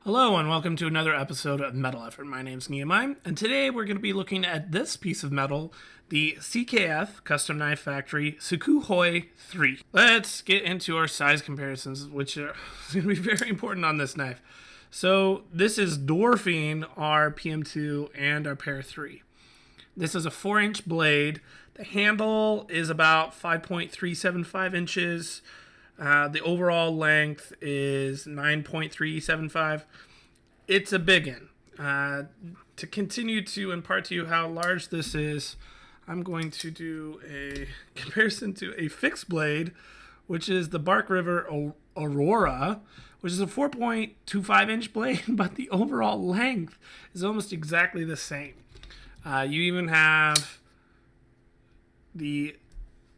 Hello and welcome to another episode of Metal Effort. My name's Nehemiah, and today we're going to be looking at this piece of metal, the CKF Custom Knife Factory Sukhoi 3. Let's get into our size comparisons, which are going to be very important on this knife. So this is dwarfing our PM2 and our Pair 3. This is a 4-inch blade. The handle is about 5.375 inches. The overall length is 9.375. It's a big one. To continue to impart to you how large this is, I'm going to do a comparison to a fixed blade, which is the Bark River Aurora, which is a 4.25 inch blade, but the overall length is almost exactly the same. You even have the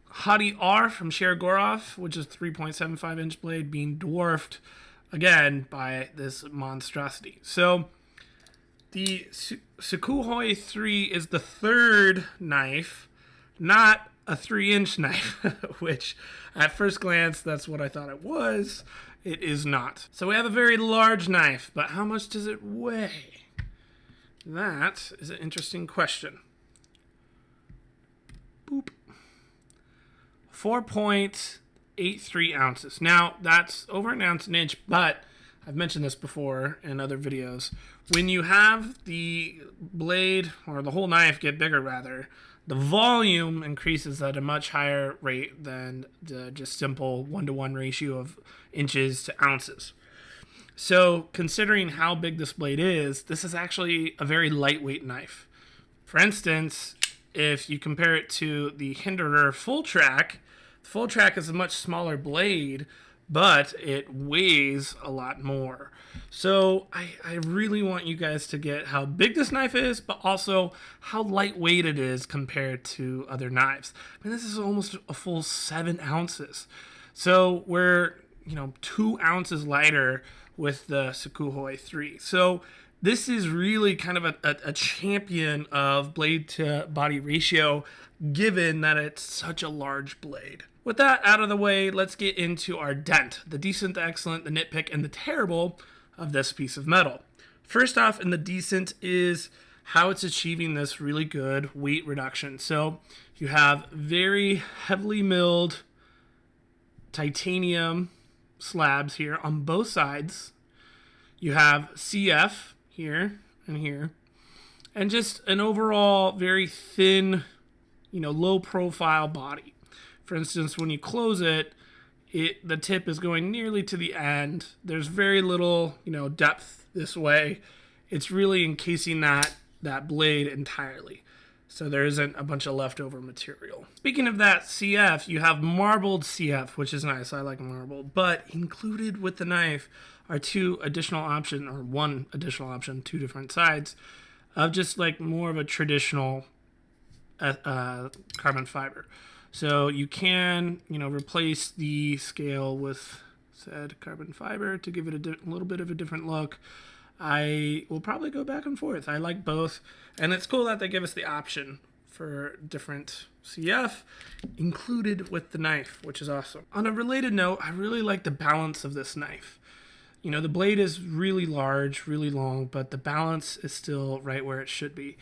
Hadi R from Shergorov, which is 3.75 inch blade, being dwarfed again by this monstrosity. So the Sukhoi 3 is the third knife, not a 3-inch knife, which at first glance, that's what I thought it was. It is not. So we have a very large knife, but how much does it weigh? That is an interesting question. Boop. 4.83 ounces. Now, that's over an ounce an inch, but I've mentioned this before in other videos. When you have the blade, or the whole knife get bigger rather, the volume increases at a much higher rate than the just simple 1-to-1 ratio of inches to ounces. So, considering how big this blade is, this is actually a very lightweight knife. For instance, if you compare it to the Hinderer Full Track is a much smaller blade, but it weighs a lot more. So I really want you guys to get how big this knife is, but also how lightweight it is compared to other knives. I mean, this is almost a full 7 ounces. So we're, 2 ounces lighter with the Sukhoi 3. So this is really kind of a champion of blade to body ratio, given that it's such a large blade. With that out of the way, let's get into our dent, the decent, the excellent, the nitpick, and the terrible of this piece of metal. First off, in the decent is how it's achieving this really good weight reduction. So you have very heavily milled titanium slabs here on both sides. You have CF here and here, and just an overall very thin, low profile body. For instance, when you close it, the tip is going nearly to the end. There's very little, depth this way. It's really encasing that blade entirely. So there isn't a bunch of leftover material. Speaking of that CF, you have marbled CF, which is nice. I like marbled. But included with the knife are one additional option, 2 different sides, of just like more of a traditional carbon fiber. So you can, replace the scale with said carbon fiber to give it a little bit of a different look. I will probably go back and forth. I like both. And it's cool that they give us the option for different CF included with the knife, which is awesome. On a related note, I really like the balance of this knife. The blade is really large, really long, but the balance is still right where it should be.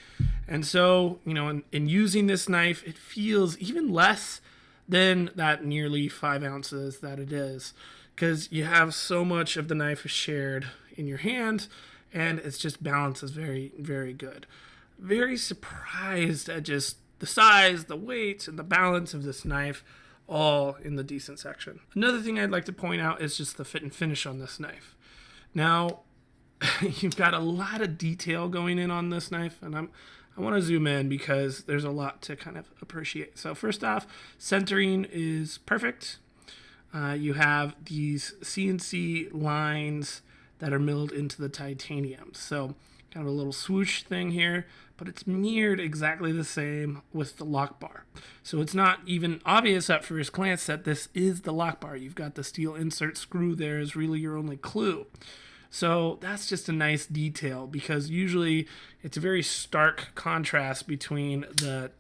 And so, in using this knife, it feels even less than that nearly 5 ounces that it is, because you have so much of the knife shared in your hand, and it's just balance is very, very good. Very surprised at just the size, the weight, and the balance of this knife, all in the decent section. Another thing I'd like to point out is just the fit and finish on this knife. Now, you've got a lot of detail going in on this knife, and I want to zoom in because there's a lot to kind of appreciate. So first off, centering is perfect. You have these CNC lines that are milled into the titanium. So kind of a little swoosh thing here, but it's mirrored exactly the same with the lock bar. So it's not even obvious at first glance that this is the lock bar. You've got the steel insert screw there is really your only clue. So that's just a nice detail, because usually it's a very stark contrast between the,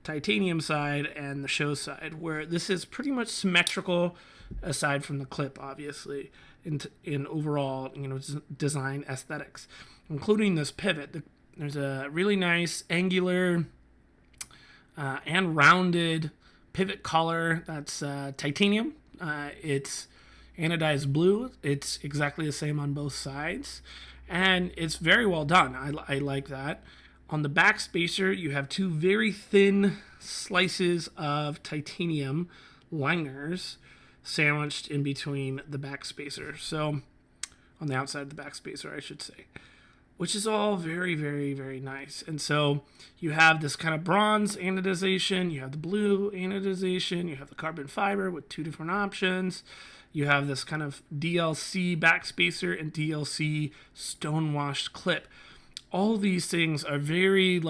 titanium side and the show side, where this is pretty much symmetrical aside from the clip, obviously. in overall, design aesthetics, including this pivot. There's a really nice angular and rounded pivot collar that's titanium. It's anodized blue. It's exactly the same on both sides, and it's very well done. I like that. On the back spacer, you have two very thin slices of titanium liners sandwiched in between the back spacer. So, on the outside of the back spacer, I should say, which is all very, very, very nice. And so you have this kind of bronze anodization, you have the blue anodization, you have the carbon fiber with two different options. You have this kind of DLC backspacer and DLC stonewashed clip. All these things are very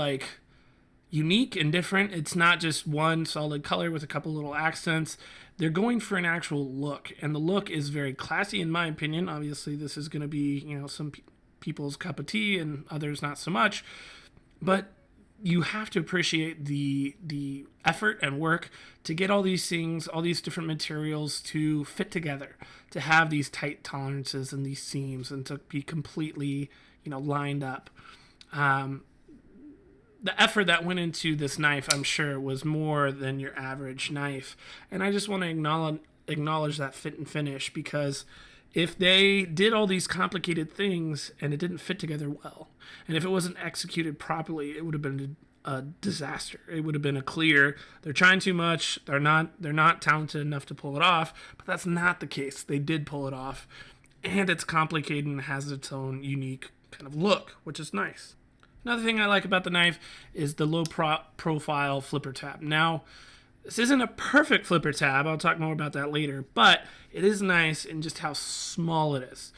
unique and different. It's not just one solid color with a couple little accents. They're going for an actual look, and the look is very classy in my opinion. Obviously, this is going to be, some people's cup of tea and others not so much, but you have to appreciate the effort and work to get all these things, all these different materials to fit together, to have these tight tolerances and these seams, and to be completely, lined up. The effort that went into this knife, I'm sure, was more than your average knife, and I just want to acknowledge that fit and finish, because if they did all these complicated things and it didn't fit together well, and if it wasn't executed properly, it would have been a disaster. It would have been a clear, they're trying too much, they're not talented enough to pull it off, but that's not the case. They did pull it off, and it's complicated and has its own unique kind of look, which is nice. Another thing I like about the knife is the low profile flipper tab. Now, this isn't a perfect flipper tab. I'll talk more about that later, but it is nice in just how small it is.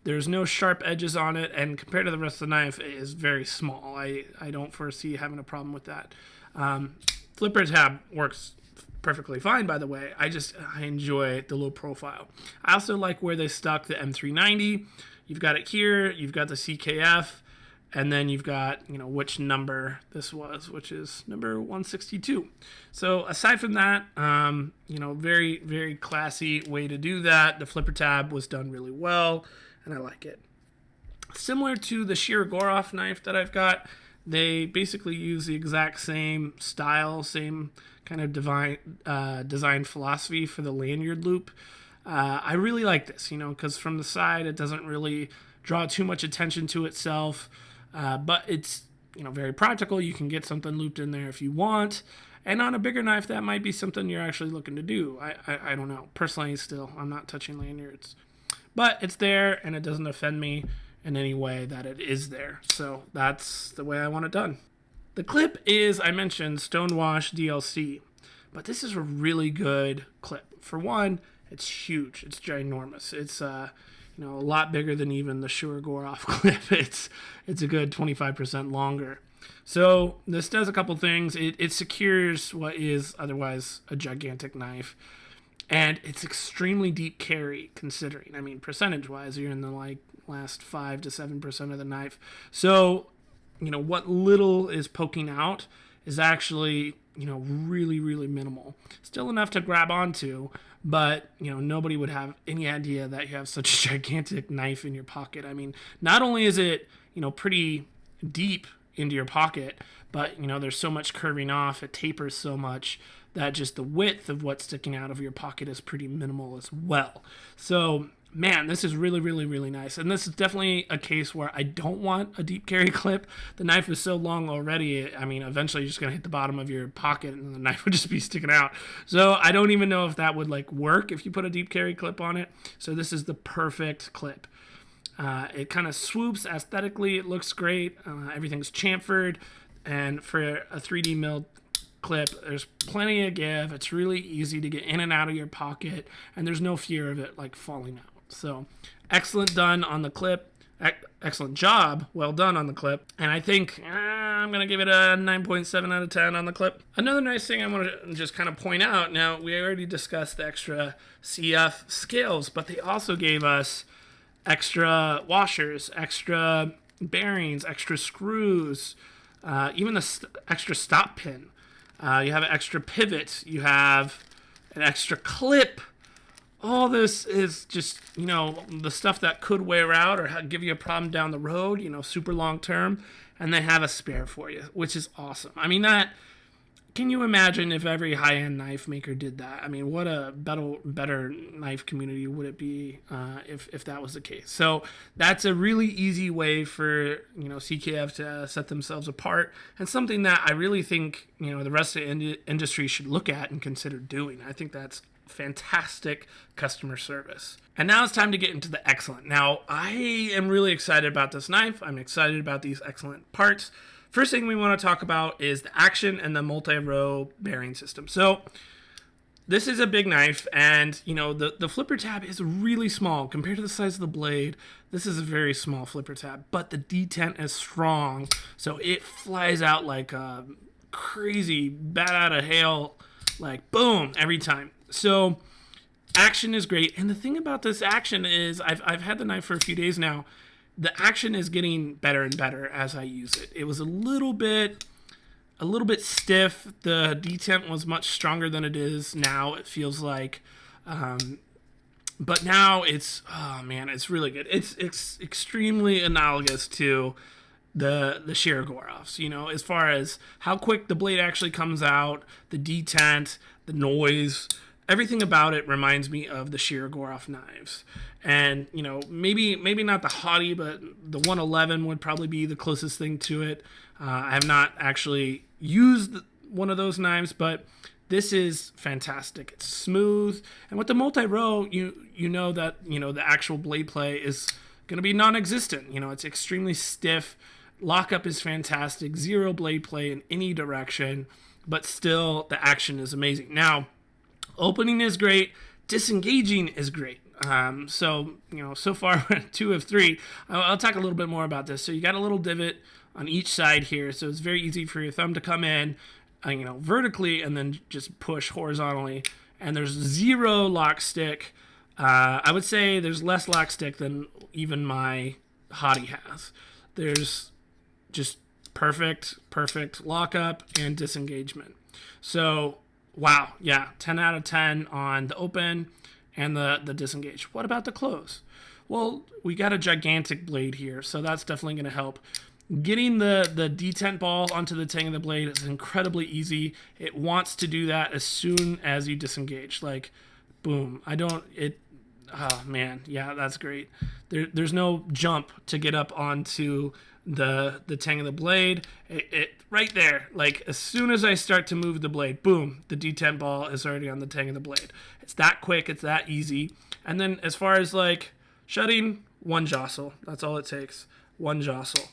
There's no sharp edges on it, and compared to the rest of the knife, it is very small. I don't foresee having a problem with that. Flipper tab works perfectly fine, by the way. I enjoy the low profile. I also like where they stuck the M390. You've got it here, you've got the CKF, and then you've got, which number this was, which is number 162. So aside from that, very, very classy way to do that. The flipper tab was done really well, and I like it. Similar to the Shirogorov knife that I've got, they basically use the exact same style, same kind of design philosophy for the lanyard loop. I really like this, because from the side, it doesn't really draw too much attention to itself. But it's, very practical. You can get something looped in there if you want. And on a bigger knife, that might be something you're actually looking to do. I don't know. Personally, still, I'm not touching lanyards. But it's there, and it doesn't offend me in any way that it is there. So that's the way I want it done. The clip is, I mentioned, Stonewash DLC. But this is a really good clip. For one, it's huge. It's ginormous. It's a lot bigger than even the Shirogorov clip. It's a good 25% longer. So this does a couple things. It secures what is otherwise a gigantic knife, and it's extremely deep carry considering. I mean, percentage-wise, you're in the last 5 to 7% of the knife. So, what little is poking out is actually, really, really minimal. Still enough to grab onto, but, nobody would have any idea that you have such a gigantic knife in your pocket. I mean, not only is it, pretty deep into your pocket, but, there's so much curving off, it tapers so much that just the width of what's sticking out of your pocket is pretty minimal as well. So, man, this is really, really, really nice. And this is definitely a case where I don't want a deep carry clip. The knife is so long already. I mean, eventually you're just going to hit the bottom of your pocket and the knife would just be sticking out. So I don't even know if that would work if you put a deep carry clip on it. So this is the perfect clip. It kind of swoops aesthetically. It looks great. Everything's chamfered. And for a 3D milled clip, there's plenty of give. It's really easy to get in and out of your pocket, and there's no fear of it falling out. So excellent done on the clip. Excellent job. Well done on the clip. And I think I'm going to give it a 9.7 out of 10 on the clip. Another nice thing I want to just kind of point out. Now, we already discussed the extra CF scales, but they also gave us extra washers, extra bearings, extra screws, even the extra stop pin. You have an extra pivot. You have an extra clip. all this is just, the stuff that could wear out or give you a problem down the road, super long term, and they have a spare for you, which is awesome. I mean, can you imagine if every high-end knife maker did that? I mean, what a better knife community would it be if that was the case? So that's a really easy way for CKF to set themselves apart, and something that I really think the rest of the industry should look at and consider doing. I think that's fantastic customer service. And now it's time to get into the excellent. Now, I am really excited about this knife. I'm excited about these excellent parts. First thing we want to talk about is the action and the multi-row bearing system. So this is a big knife, and the flipper tab is really small compared to the size of the blade. This is a very small flipper tab, but the detent is strong, so it flies out like a crazy bat out of hail, like boom, every time. So action is great, and the thing about this action is I've had the knife for a few days now. The action is getting better and better as I use it. It was a little bit stiff. The detent was much stronger than it is now, it feels like. But now it's really good. It's extremely analogous to the Shirogorofs, as far as how quick the blade actually comes out, the detent, the noise. Everything about it reminds me of the Shirogorov knives. And, maybe not the Hottie, but the 111 would probably be the closest thing to it. I have not actually used one of those knives, but this is fantastic. It's smooth. And with the multi-row, you know that, the actual blade play is going to be non-existent. It's extremely stiff. Lockup is fantastic. Zero blade play in any direction, but still the action is amazing. Now, opening is great. Disengaging is great. So far, 2 of 3. I'll talk a little bit more about this. So you got a little divot on each side here, so it's very easy for your thumb to come in, vertically, and then just push horizontally. And there's 0 lock stick. I would say there's less lock stick than even my Hottie has. There's just perfect lockup and disengagement. So, wow, yeah, 10 out of 10 on the open and the disengage. What about the close? Well, we got a gigantic blade here, so that's definitely going to help. Getting the detent ball onto the tang of the blade is incredibly easy. It wants to do that as soon as you disengage. Like, boom. Oh, man. Yeah, that's great. There's no jump to get up onto the tang of the blade. It right there. Like, as soon as I start to move the blade, boom, the detent ball is already on the tang of the blade. It's that quick. It's that easy. And then as far as, like, shutting, 1 jostle. That's all it takes. 1 jostle.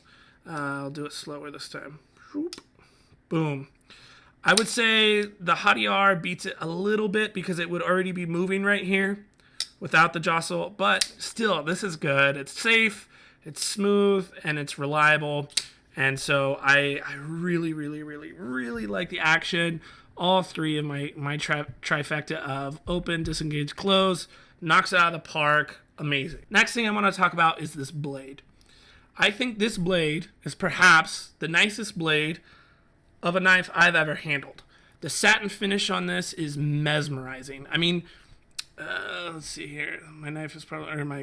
I'll do it slower this time. Boom. I would say the Hottie R beats it a little bit because it would already be moving right here without the jostle. But still, this is good. It's safe, it's smooth, and it's reliable. And so I really, really, really, really like the action. All 3 of my trifecta of open, disengage, close. Knocks it out of the park. Amazing. Next thing I want to talk about is this blade. I think this blade is perhaps the nicest blade of a knife I've ever handled. The satin finish on this is mesmerizing. I mean, let's see here. My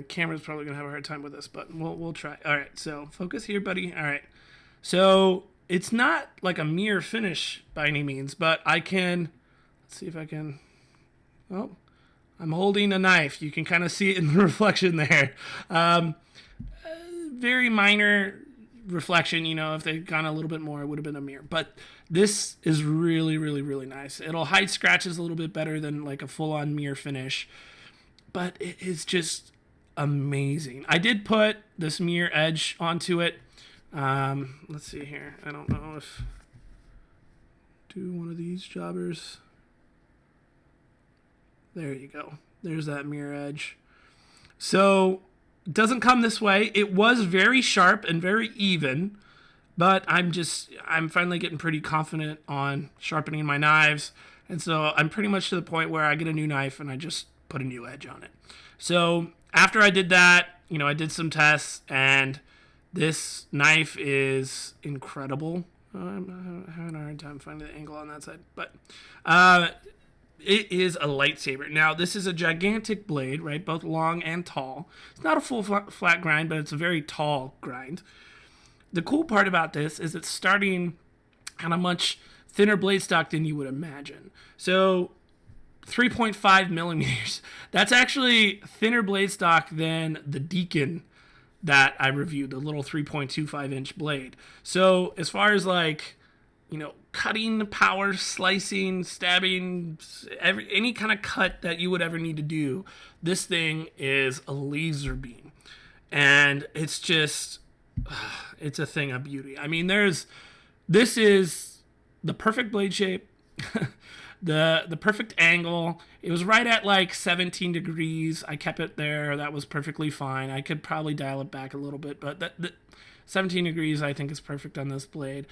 camera's probably gonna have a hard time with this, but we'll try. All right, so focus here, buddy. All right, so it's not like a mirror finish by any means, but let's see if I can. Oh, I'm holding a knife. You can kind of see it in the reflection there. Very minor reflection, if they'd gone a little bit more, it would have been a mirror. But this is really, really, really nice. It'll hide scratches a little bit better than like a full-on mirror finish. But it is just amazing. I did put this mirror edge onto it. Let's see here. I don't know if... Do one of these jobbers. There you go. There's that mirror edge. So... It doesn't come this way. It was very sharp and very even, but I'm finally getting pretty confident on sharpening my knives. And so I'm pretty much to the point where I get a new knife and I just put a new edge on it. So after I did that, I did some tests, and this knife is incredible. I'm having a hard time finding the angle on that side, but it is a lightsaber. Now, this is a gigantic blade, right? Both long and tall. It's not a full flat grind, but it's a very tall grind. The cool part about this is it's starting on a much thinner blade stock than you would imagine. So 3.5 millimeters. That's actually thinner blade stock than the Deacon that I reviewed, the little 3.25 inch blade. So as far as like, cutting, power, slicing, stabbing, any kind of cut that you would ever need to do, this thing is a laser beam. And it's just, it's a thing of beauty. I mean, this is the perfect blade shape, the perfect angle. It was right at like 17 degrees. I kept it there. That was perfectly fine. I could probably dial it back a little bit, but that 17 degrees I think is perfect on this blade.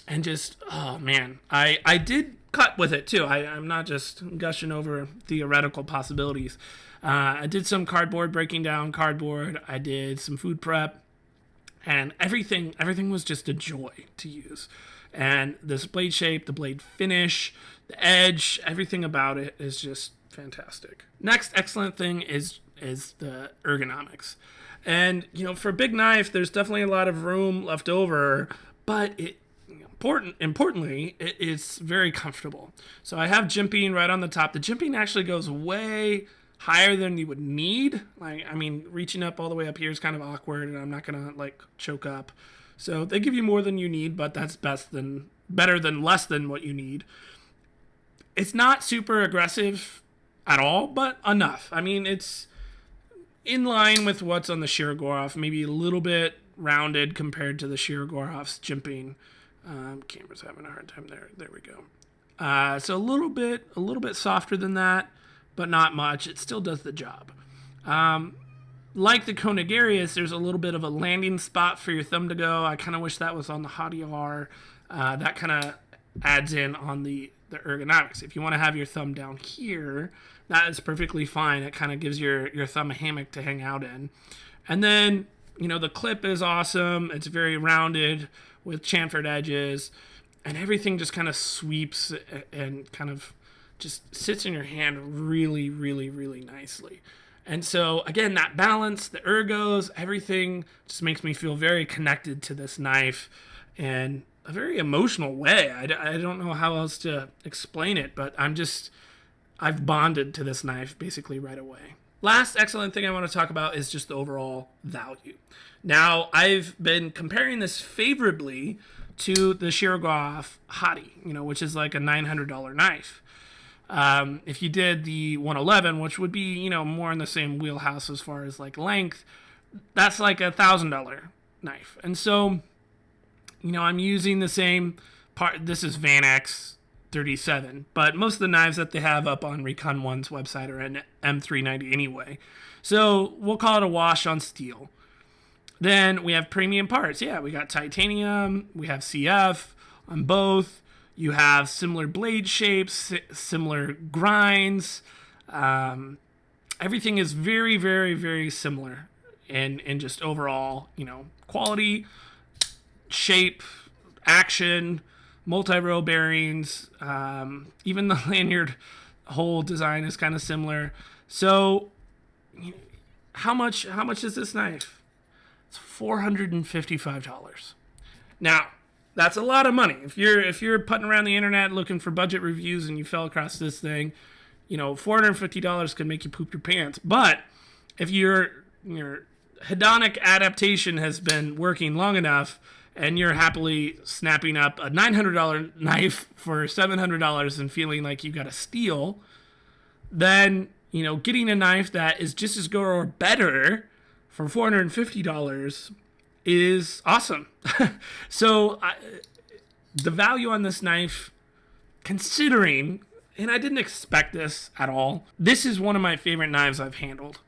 And just, oh man, I did cut with it too. I'm not just gushing over theoretical possibilities. I did some breaking down cardboard. I did some food prep, and everything was just a joy to use. And this blade shape, the blade finish, the edge, everything about it is just fantastic. Next excellent thing is the ergonomics. And, for a big knife, there's definitely a lot of room left over, but importantly, it's very comfortable. So I have jimping right on the top. The jimping actually goes way higher than you would need. Reaching up all the way up here is kind of awkward, and I'm not gonna choke up. So they give you more than you need, but that's better than less than what you need. It's not super aggressive at all, but enough. It's in line with what's on the Shirogorov, maybe a little bit rounded compared to the Shirogorov's jimping. Camera's having a hard time there. There we go. So a little bit softer than that, but not much. It still does the job. Like the Conagarius, there's a little bit of a landing spot for your thumb to go. I kind of wish that was on the Hadi R. That kind of adds in on the ergonomics. If you want to have your thumb down here, that is perfectly fine. It kind of gives your thumb a hammock to hang out in. And then, the clip is awesome. It's very rounded with chamfered edges, and everything just kind of sweeps and kind of just sits in your hand really, really, really nicely. And so, again, that balance, the ergos, everything just makes me feel very connected to this knife in a very emotional way. I don't know how else to explain it, but I've bonded to this knife basically right away. Last excellent thing I want to talk about is just the overall value. Now, I've been comparing this favorably to the Shirogorov Hadi, which is like a $900 knife. If you did the 111, which would be, more in the same wheelhouse as far as like length, that's like $1,000 knife. And so, I'm using the same part. This is Van X 37, but most of the knives that they have up on Recon One's website are an M390 anyway. So we'll call it a wash on steel. Then we have premium parts. Yeah, we got titanium, we have CF on both. You have similar blade shapes, similar grinds. Everything is very, very, very similar in just overall, quality, shape, action, multi-row bearings. Even the lanyard hole design is kind of similar. So, how much is this knife? It's $455. Now, that's a lot of money. If you're putting around the internet looking for budget reviews and you fell across this thing, $450 could make you poop your pants. But if your hedonic adaptation has been working long enough and you're happily snapping up a $900 knife for $700 and feeling like you got a steal, then, getting a knife that is just as good or better for $450 is awesome. So the value on this knife, considering, and I didn't expect this at all, this is one of my favorite knives I've handled.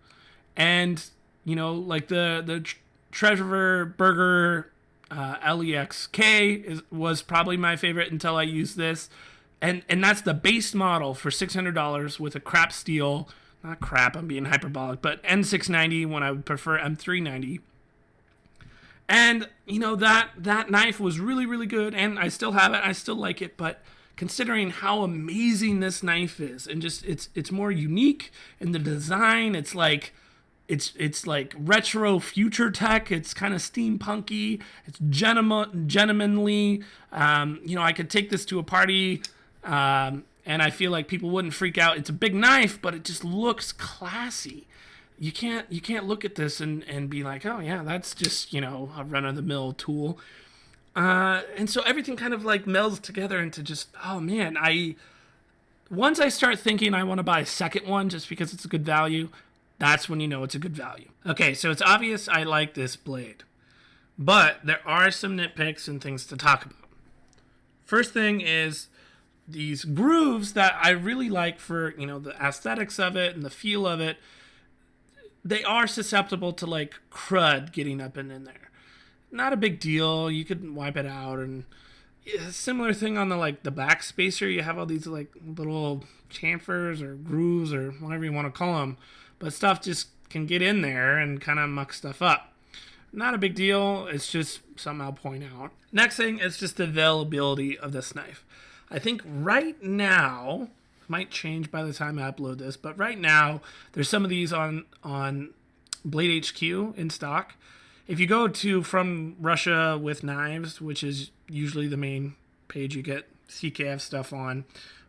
And, like the Trevor Burger LEXK was probably my favorite until I used this. And that's the base model for $600 with a crap steel. Not crap, I'm being hyperbolic, but M690 when I would prefer M390. And, that knife was really, really good, and I still have it. I still like it, but considering how amazing this knife is, and just it's more unique in the design. It's like retro future tech. It's kind of steampunky. It's gentlemanly. I could take this to a party, and I feel like people wouldn't freak out. It's a big knife, but it just looks classy. You can't look at this and be like, oh yeah, that's just a run-of-the-mill tool. And so everything kind of like melds together into just, oh man, once I start thinking I want to buy a second one just because it's a good value, that's when you know it's a good value. Okay, so it's obvious I like this blade, but there are some nitpicks and things to talk about. First thing is these grooves that I really like for, the aesthetics of it and the feel of it. They are susceptible to like crud getting up and in there. Not a big deal. You could wipe it out, and similar thing on the back spacer. You have all these like little chamfers or grooves or whatever you want to call them, but stuff just can get in there and kind of muck stuff up. Not a big deal. It's just something I'll point out. Next thing is just the availability of this knife. I think right now, might change by the time I upload this, but right now there's some of these on Blade HQ in stock. If you go to From Russia with Knives, which is usually the main page you get CKF stuff on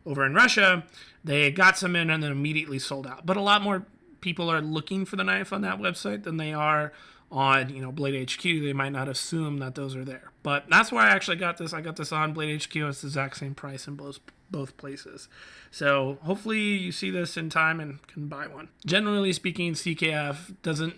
over in Russia, they got some in and then immediately sold out. But a lot more people are looking for the knife on that website than they are on Blade HQ. They might not assume that those are there. But that's where I actually got this. I got this on Blade HQ. It's the exact same price in both places. So hopefully you see this in time and can buy one. Generally speaking, CKF doesn't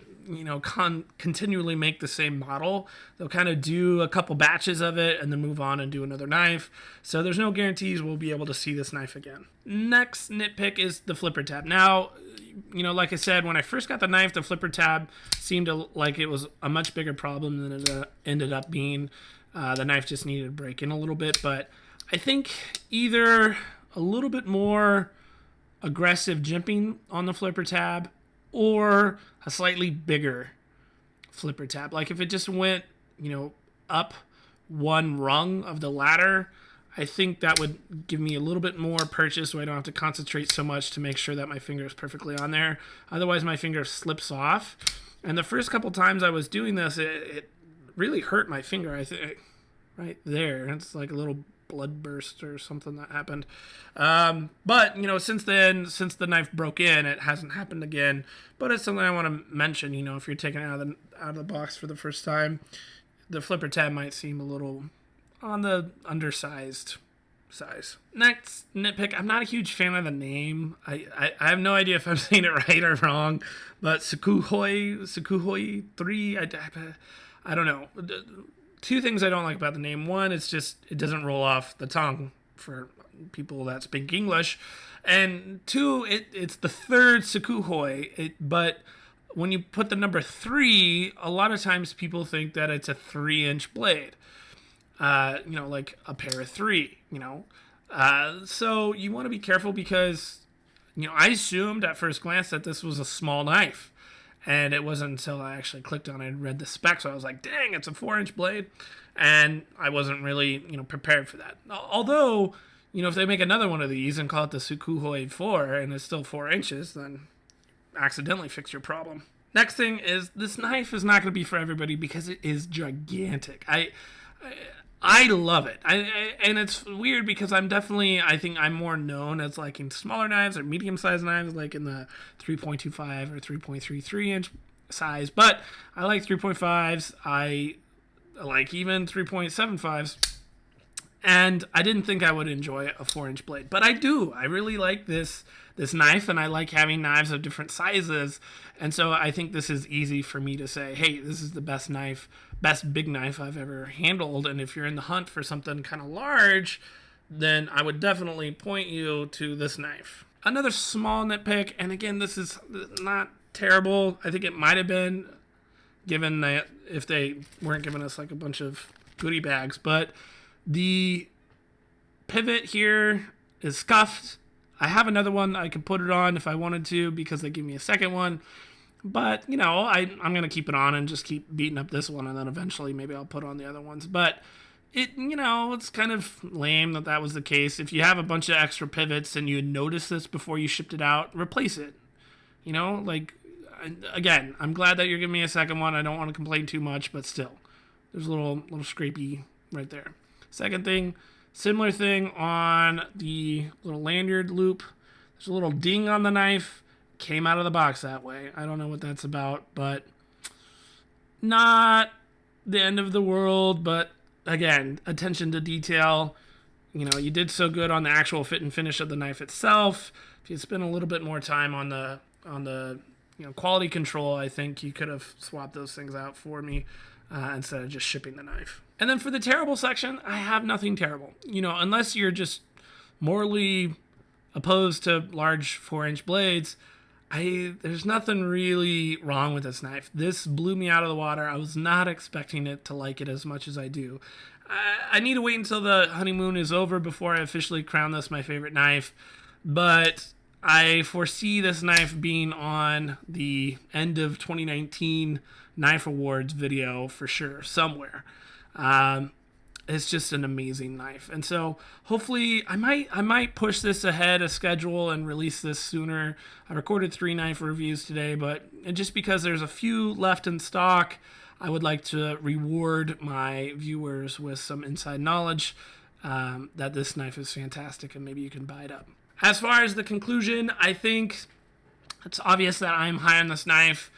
continually make the same model. They'll kind of do a couple batches of it and then move on and do another knife. So there's no guarantees we'll be able to see this knife again. Next nitpick is the flipper tab. Now, like I said, when I first got the knife, the flipper tab seemed like it was a much bigger problem than it ended up being. The knife just needed to break in a little bit, but I think either a little bit more aggressive jimping on the flipper tab or a slightly bigger flipper tab. Like if it just went, up one rung of the ladder, I think that would give me a little bit more purchase so I don't have to concentrate so much to make sure that my finger is perfectly on there. Otherwise, my finger slips off. And the first couple times I was doing this, it really hurt my finger, I think, right there. It's like a little blood burst or something that happened. But, since then, since the knife broke in, it hasn't happened again. But it's something I want to mention, if you're taking it out of the box for the first time, the flipper tab might seem a little on the undersized size. Next nitpick, I'm not a huge fan of the name. I have no idea if I'm saying it right or wrong, but Sukhoi 3, I don't know. Two things I don't like about the name. One, it's just, it doesn't roll off the tongue for people that speak English. And two, it's the third Sukhoi, but when you put the number 3, a lot of times people think that it's a 3-inch blade. Like a pair of 3, So you want to be careful because, I assumed at first glance that this was a small knife. And it wasn't until I actually clicked on it and read the specs, so I was like, dang, it's a 4-inch blade. And I wasn't really, prepared for that. Although, if they make another one of these and call it the Sukhoi 4 and it's still 4 inches, then accidentally fix your problem. Next thing is this knife is not going to be for everybody because it is gigantic. I love it. And it's weird because I think I'm more known as liking smaller knives or medium-sized knives, like in the 3.25 or 3.33 inch size. But I like 3.5s. I like even 3.75s. And I didn't think I would enjoy a 4-inch blade, but I do. I really like this knife, and I like having knives of different sizes. And so I think this is easy for me to say, hey, this is the best big knife I've ever handled. And if you're in the hunt for something kind of large, then I would definitely point you to this knife. Another small nitpick, and again, this is not terrible. I think it might have been, given that if they weren't giving us like a bunch of goodie bags, but the pivot here is scuffed. I have another one I could put it on if I wanted to because they give me a second one. But, I'm going to keep it on and just keep beating up this one, and then eventually maybe I'll put on the other ones. But it's kind of lame that was the case. If you have a bunch of extra pivots and you notice this before you shipped it out, replace it. Again, I'm glad that you're giving me a second one. I don't want to complain too much, but still, there's a little scrapey right there. Second thing, similar thing on the little lanyard loop. There's a little ding on the knife. Came out of the box that way. I don't know what that's about, but not the end of the world. But again, attention to detail. You did so good on the actual fit and finish of the knife itself. If you spend a little bit more time on the quality control, I think you could have swapped those things out for me instead of just shipping the knife. And then for the terrible section, I have nothing terrible. Unless you're just morally opposed to large 4-inch blades, there's nothing really wrong with this knife. This blew me out of the water. I was not expecting it to like it as much as I do. I need to wait until the honeymoon is over before I officially crown this my favorite knife, but I foresee this knife being on the end of 2019 Knife Awards video for sure, somewhere. It's just an amazing knife. And so hopefully I might push this ahead of schedule and release this sooner. I recorded 3 knife reviews today, but just because there's a few left in stock, I would like to reward my viewers with some inside knowledge that this knife is fantastic and maybe you can buy it up. As far as the conclusion, I think it's obvious that I'm high on this knife.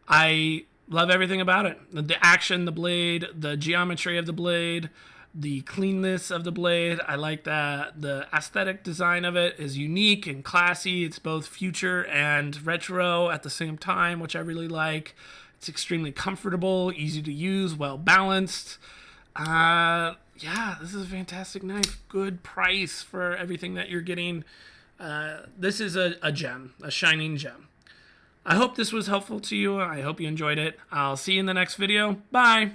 I love everything about it. The action, the blade, the geometry of the blade, the cleanness of the blade. I like that the aesthetic design of it is unique and classy. It's both future and retro at the same time, which I really like. It's extremely comfortable, easy to use, well balanced. This is a fantastic knife. Good price for everything that you're getting. This is a gem, a shining gem. I hope this was helpful to you. I hope you enjoyed it. I'll see you in the next video. Bye.